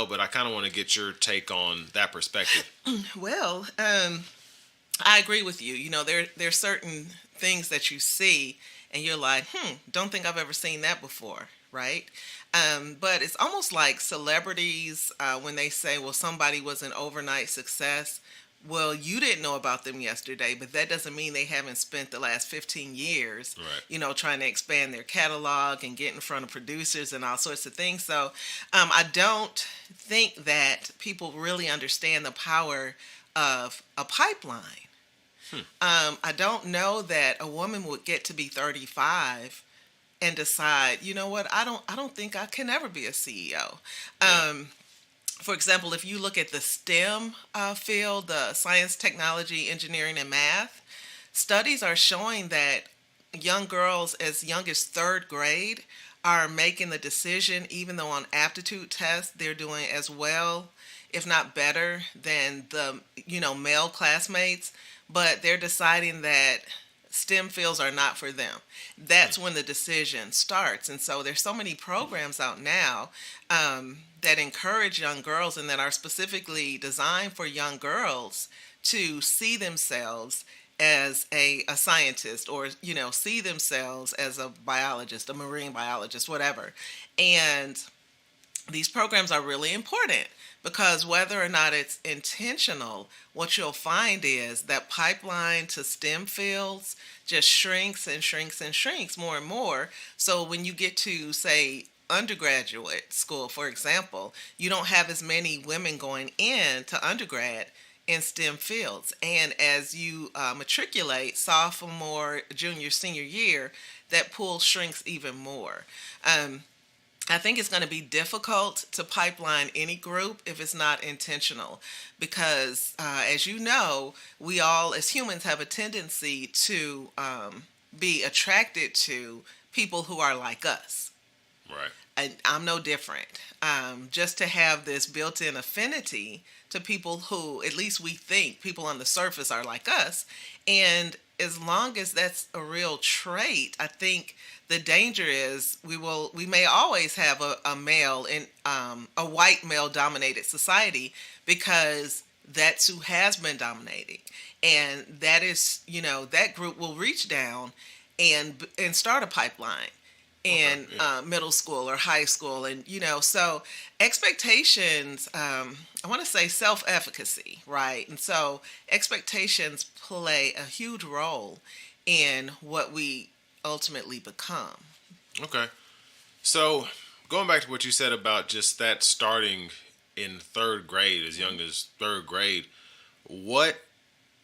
but I kind of want to get your take on that perspective. Well, I agree with you. You know, there's certain things that you see, and you're like, don't think I've ever seen that before, right? But it's almost like celebrities when they say, well, somebody was an overnight success. Well, you didn't know about them yesterday, but that doesn't mean they haven't spent the last 15 years, Right. trying to expand their catalog and get in front of producers and all sorts of things. So I don't think that people really understand the power of a pipeline. Hmm. I don't know that a woman would get to be 35 and decide, you know what, I don't think I can ever be a CEO. Yeah. For example, if you look at the STEM field, the science, technology, engineering, and math, studies are showing that young girls as young as third grade are making the decision, even though on aptitude tests they're doing as well, if not better, than the male classmates, but they're deciding that STEM fields are not for them. Hmm. That's when the decision starts. And so there's so many programs out now that encourage young girls and that are specifically designed for young girls to see themselves as a scientist, or see themselves as a biologist, a marine biologist, whatever. And these programs are really important because whether or not it's intentional, what you'll find is that pipeline to STEM fields just shrinks and shrinks and shrinks more and more. So when you get to, say, undergraduate school, for example, you don't have as many women going in to undergrad in STEM fields. And as you matriculate sophomore, junior, senior year, that pool shrinks even more. Um, I think it's going to be difficult to pipeline any group if it's not intentional because, as you know, we all as humans have a tendency to be attracted to people who are like us. Right. I'm no different. Just to have this built in affinity to people who, at least we think, people on the surface are like us. And as long as that's a real trait, I think the danger is we may always have a male in a white male dominated society because that's who has been dominating, and that is that group will reach down and start a pipeline Okay. in Yeah. middle school or high school, and so expectations, I want to say self-efficacy, right? And so expectations play a huge role in what we ultimately become. Okay. So going back to what you said about just that starting in third grade, as young as third grade, what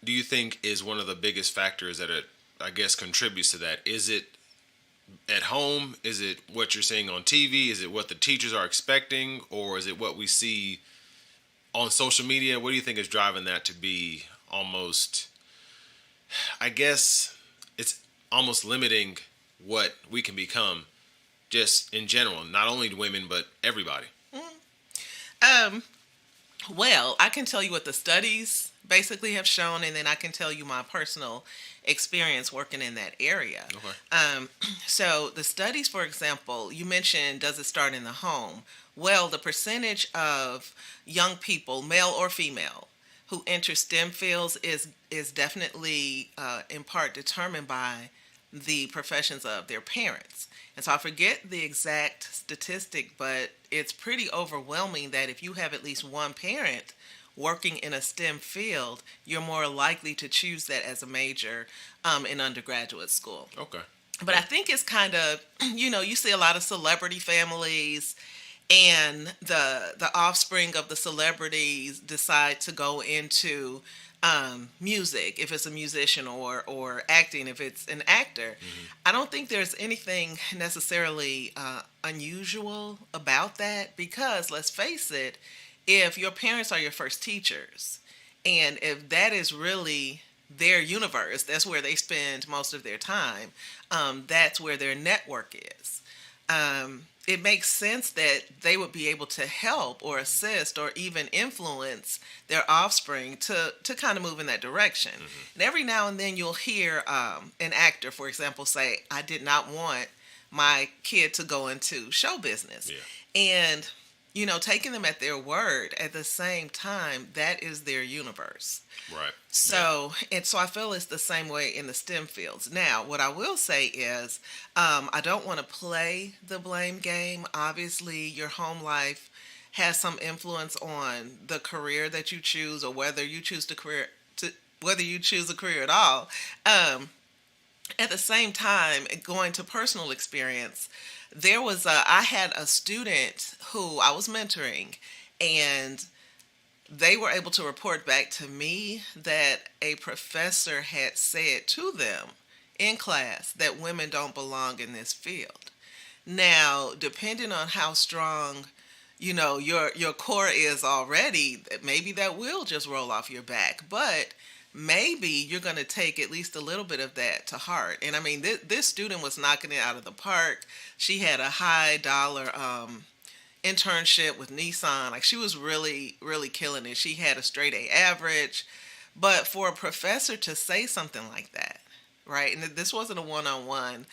do you think is one of the biggest factors that it, I guess, contributes to that? Is it at home? Is it what you're seeing on TV? Is it what the teachers are expecting? Or is it what we see on social media? What do you think is driving that to be almost, I guess, it's almost limiting what we can become just in general, not only to women, but everybody? Um, well, I can tell you what the studies basically have shown, and then I can tell you my personal experience working in that area. Okay. Um, so, the studies, for example, you mentioned, does it start in the home? Well, the percentage of young people, male or female, who enter STEM fields is definitely in part determined by the professions of their parents. And so I forget the exact statistic, but it's pretty overwhelming that if you have at least one parent working in a STEM field, you're more likely to choose that as a major in undergraduate school. Okay. But I think it's kind of, you see a lot of celebrity families, and the offspring of the celebrities decide to go into music if it's a musician, or acting if it's an actor. Hmm. I don't think there's anything necessarily unusual about that because, let's face it, if your parents are your first teachers, and if that is really their universe, that's where they spend most of their time, that's where their network is. It makes sense that they would be able to help or assist or even influence their offspring to kind of move in that direction. Hmm. And every now and then you'll hear an actor, for example, say, I did not want my kid to go into show business. Yeah. And taking them at their word. At the same time, that is their universe. Right. Yeah. So I feel it's the same way in the STEM fields. Now, what I will say is, I don't want to play the blame game. Obviously, your home life has some influence on the career that you choose, or whether you choose a career at all. Um, at the same time, going to personal experience, I had a student who I was mentoring, and they were able to report back to me that a professor had said to them in class that women don't belong in this field. Now, depending on how strong, your core is already, maybe that will just roll off your back. But maybe you're going to take at least a little bit of that to heart. And I mean, this student was knocking it out of the park. She had a high dollar internship with Nissan. Like, she was really, really killing it. She had a straight A average. But for a professor to say something like that, right? And this wasn't a one-on-one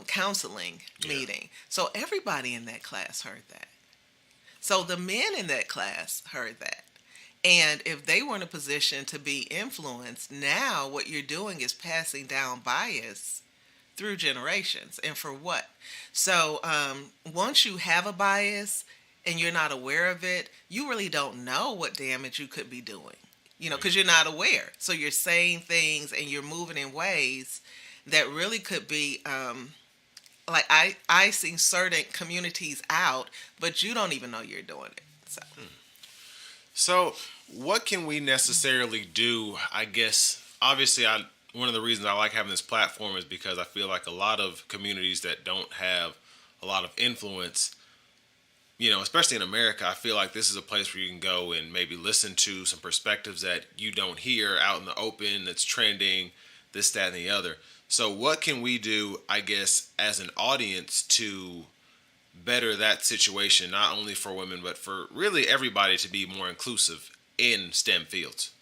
counseling Yeah. meeting. So everybody in that class heard that. So the men in that class heard that. And if they were in a position to be influenced, now what you're doing is passing down bias through generations. And for what? So once you have a bias and you're not aware of it, you really don't know what damage you could be doing, because you're not aware. So you're saying things and you're moving in ways that really could be like icing certain communities out, but you don't even know you're doing it. So, what can we necessarily do? I guess, obviously, one of the reasons I like having this platform is because I feel like a lot of communities that don't have a lot of influence, especially in America, I feel like this is a place where you can go and maybe listen to some perspectives that you don't hear out in the open, that's trending, this, that, and the other. So, what can we do, I guess, as an audience to better that situation, not only for women, but for really everybody to be more inclusive in STEM fields?